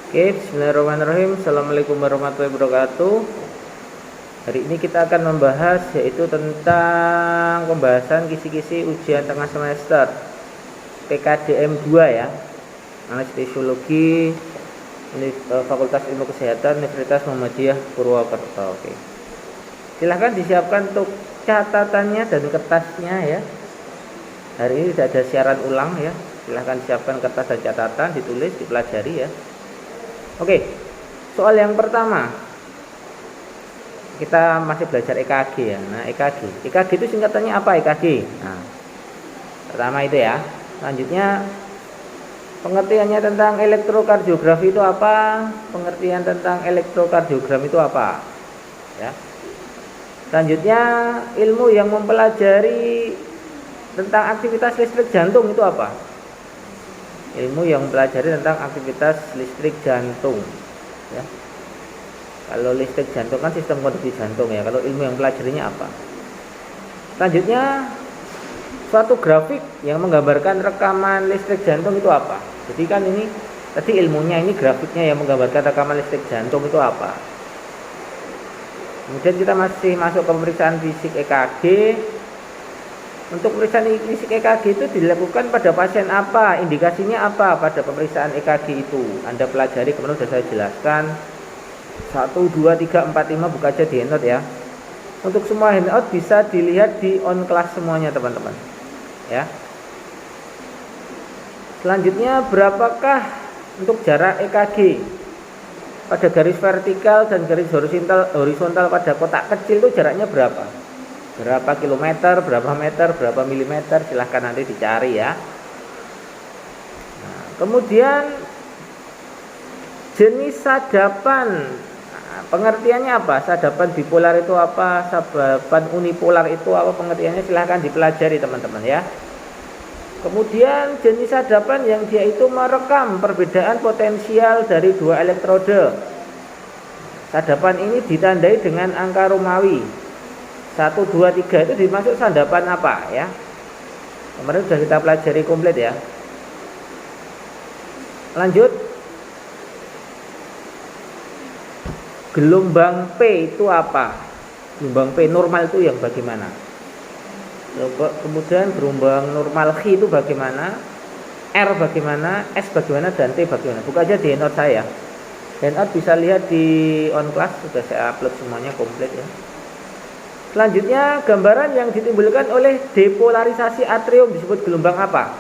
Oke, bismillahirrahmanirrahim. Assalamualaikum warahmatullahi wabarakatuh. Hari ini kita akan membahas yaitu tentang pembahasan kisi-kisi ujian tengah semester PKDM 2 ya. Anestesiologi Fakultas Ilmu Kesehatan Universitas Muhammadiyah Purwokerto. Oke. Silahkan disiapkan untuk catatannya dan kertasnya ya. Hari ini tidak ada siaran ulang ya. Silahkan siapkan kertas dan catatan, ditulis, dipelajari ya. Oke, soal yang pertama kita masih belajar EKG ya. Nah, EKG itu singkatannya apa EKG? Nah, pertama itu ya. Selanjutnya pengertiannya tentang elektrokardiografi itu apa? Pengertian tentang elektrokardiogram itu apa? Ya. Selanjutnya ilmu yang mempelajari tentang aktivitas listrik jantung itu apa? Ilmu yang mempelajari tentang aktivitas listrik jantung ya. Kalau listrik jantung kan sistem konduksi jantung ya. Kalau ilmu yang pelajarinya apa? Selanjutnya suatu grafik yang menggambarkan rekaman listrik jantung itu apa? Jadi kan ini tadi ilmunya, ini grafiknya yang menggambarkan rekaman listrik jantung itu apa? Kemudian kita masih masuk ke pemeriksaan fisik EKG. Untuk pemeriksaan fisik EKG itu dilakukan pada pasien apa? Indikasinya apa pada pemeriksaan EKG itu? Anda pelajari, kemudian sudah saya jelaskan 1, 2, 3, 4, 5, buka aja di handout ya. Untuk semua handout bisa dilihat di on class semuanya teman-teman ya. Selanjutnya berapakah untuk jarak EKG pada garis vertikal dan garis horizontal pada kotak kecil itu jaraknya berapa? Berapa kilometer, berapa meter, berapa milimeter, silahkan nanti dicari ya. Nah, kemudian jenis sadapan, pengertiannya apa? Sadapan bipolar itu apa? Sadapan unipolar itu apa? Pengertiannya silahkan dipelajari teman-teman ya. Kemudian jenis sadapan yang dia itu merekam perbedaan potensial dari dua elektrode. Sadapan ini ditandai dengan angka Romawi 1, 2, 3 itu dimaksud sadapan apa ya? Kemarin sudah kita pelajari komplit ya. Lanjut. Gelombang P itu apa? Gelombang P normal itu yang bagaimana? Kemudian gelombang normal Q itu bagaimana? R bagaimana? S bagaimana? Dan T bagaimana? Buka aja di handout saya. Handout bisa lihat di on class, sudah saya upload semuanya komplit ya. Selanjutnya gambaran yang ditimbulkan oleh depolarisasi atrium disebut gelombang apa?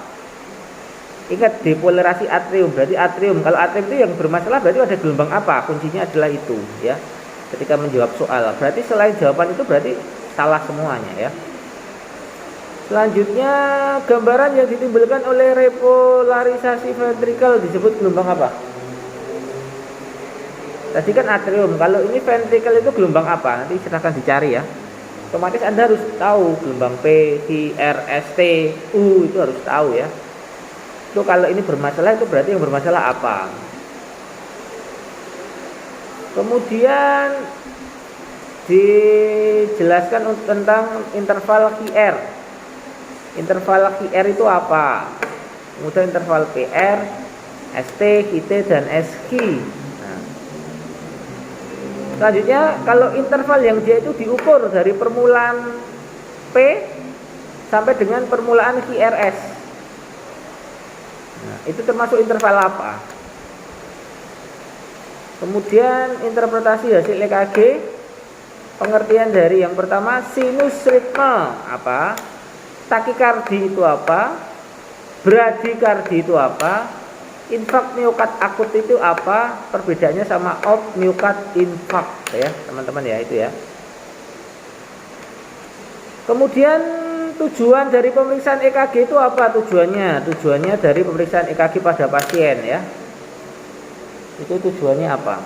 Ingat, depolarisasi atrium berarti atrium. Kalau atrium itu yang bermasalah berarti ada gelombang apa? Kuncinya adalah itu ya. Ketika menjawab soal, berarti selain jawaban itu berarti salah semuanya ya. Selanjutnya gambaran yang ditimbulkan oleh repolarisasi ventrikel disebut gelombang apa? Tadi kan atrium, kalau ini ventrikel itu gelombang apa? Nanti silahkan dicari ya. Otomatis Anda harus tahu gelombang P, Q, R, S, T, U itu harus tahu ya. So kalau ini bermasalah itu berarti yang bermasalah apa? Kemudian dijelaskan tentang interval QR. Interval QR itu apa? Kemudian interval PR, ST, QT, dan SQ. Selanjutnya kalau interval yang dia itu diukur dari permulaan P sampai dengan permulaan QRS. Nah, itu termasuk interval apa? Kemudian interpretasi hasil EKG, pengertian dari yang pertama sinus ritme apa? Takikardi itu apa? Bradikardi itu apa? Infak miokard akut itu apa? Perbedaannya sama out miokard infark ya, teman-teman ya, itu ya. Kemudian tujuan dari pemeriksaan EKG itu apa tujuannya? Tujuannya dari pemeriksaan EKG pada pasien ya. Itu tujuannya apa?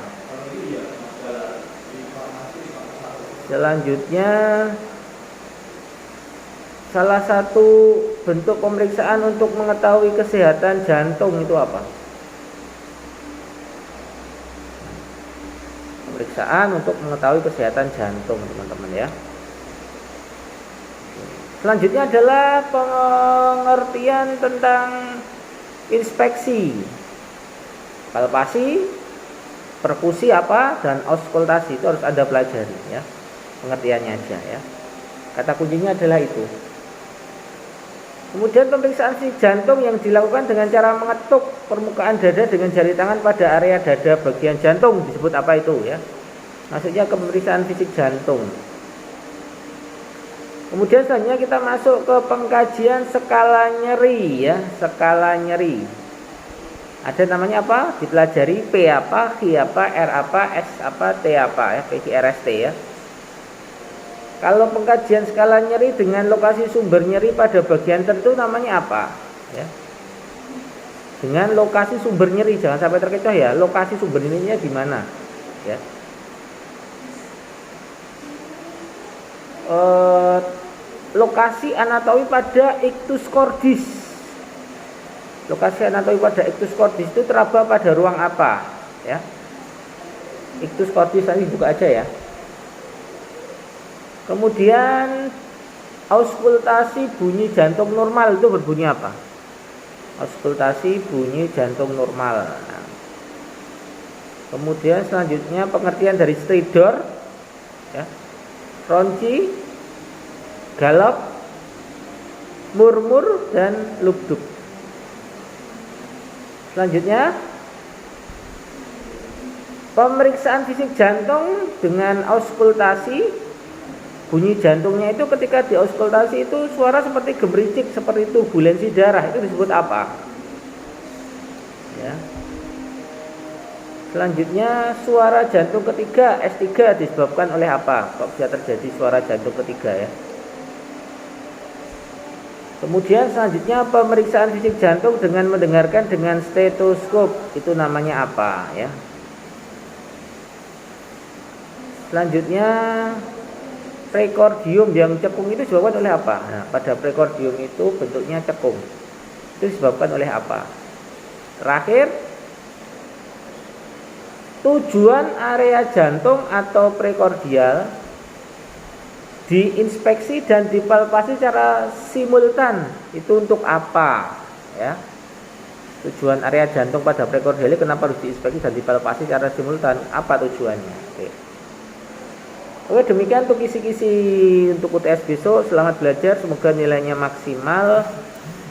Selanjutnya salah satu bentuk pemeriksaan untuk mengetahui kesehatan jantung itu apa? Pemeriksaan untuk mengetahui kesehatan jantung teman-teman ya. Selanjutnya adalah pengertian tentang inspeksi, palpasi, perkusi apa dan auskultasi itu harus Anda pelajari ya. Pengertiannya aja ya. Kata kuncinya adalah itu. Kemudian pemeriksaan fisik jantung yang dilakukan dengan cara mengetuk permukaan dada dengan jari tangan pada area dada bagian jantung disebut apa itu ya? Maksudnya pemeriksaan fisik jantung. Kemudian selanjutnya kita masuk ke pengkajian skala nyeri ya, skala nyeri. Ada namanya apa? Dipelajari P apa, Q apa, R apa, S apa, T apa ya, PQRST ya. Kalau pengkajian skala nyeri dengan lokasi sumber nyeri pada bagian tertentu namanya apa? Ya. Dengan lokasi sumber nyeri, jangan sampai terkecoh ya. Lokasi sumber nyerinya di mana? Ya. Lokasi anatomi pada ictus cordis. Lokasi anatomi pada ictus cordis itu teraba pada ruang apa? Ya. Ictus cordis nanti buka aja ya. Kemudian auskultasi bunyi jantung normal itu berbunyi apa? Auskultasi bunyi jantung normal. Nah. Kemudian selanjutnya pengertian dari stridor, ya, ronci, galop, murmur, dan lubduk. Selanjutnya pemeriksaan fisik jantung dengan auskultasi. Bunyi jantungnya itu ketika diauskultasi itu suara seperti gemericik, seperti turbulensi darah, itu disebut apa? Ya. Selanjutnya suara jantung ketiga S3 disebabkan oleh apa? Kok bisa terjadi suara jantung ketiga ya? Kemudian selanjutnya pemeriksaan fisik jantung dengan mendengarkan dengan stetoskop, itu namanya apa ya? Selanjutnya prekordium yang cekung itu disebabkan oleh apa? Nah, pada prekordium itu bentuknya cekung. Itu disebabkan oleh apa? Terakhir, tujuan area jantung atau prekordial diinspeksi dan dipalpasi secara simultan. Itu untuk apa? Ya. Tujuan area jantung pada prekordial kenapa harus diinspeksi dan dipalpasi secara simultan? Apa tujuannya? Oke, demikian untuk kisi-kisi untuk UTS besok. Selamat belajar, semoga nilainya maksimal.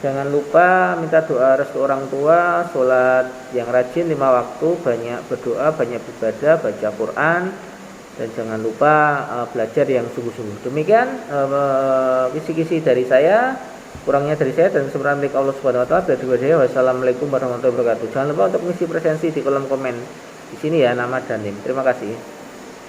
Jangan lupa minta doa restu orang tua, sholat yang rajin 5 waktu, banyak berdoa, banyak beribadah, baca Quran, dan jangan lupa belajar yang sungguh-sungguh. Demikian kisi-kisi dari saya, kurangnya dari saya, dan semoga Allah Subhanahu Wa Taala. Wassalamualaikum warahmatullahi wabarakatuh. Jangan lupa untuk mengisi presensi di kolom komen di sini ya, nama dan NIM. Terima kasih.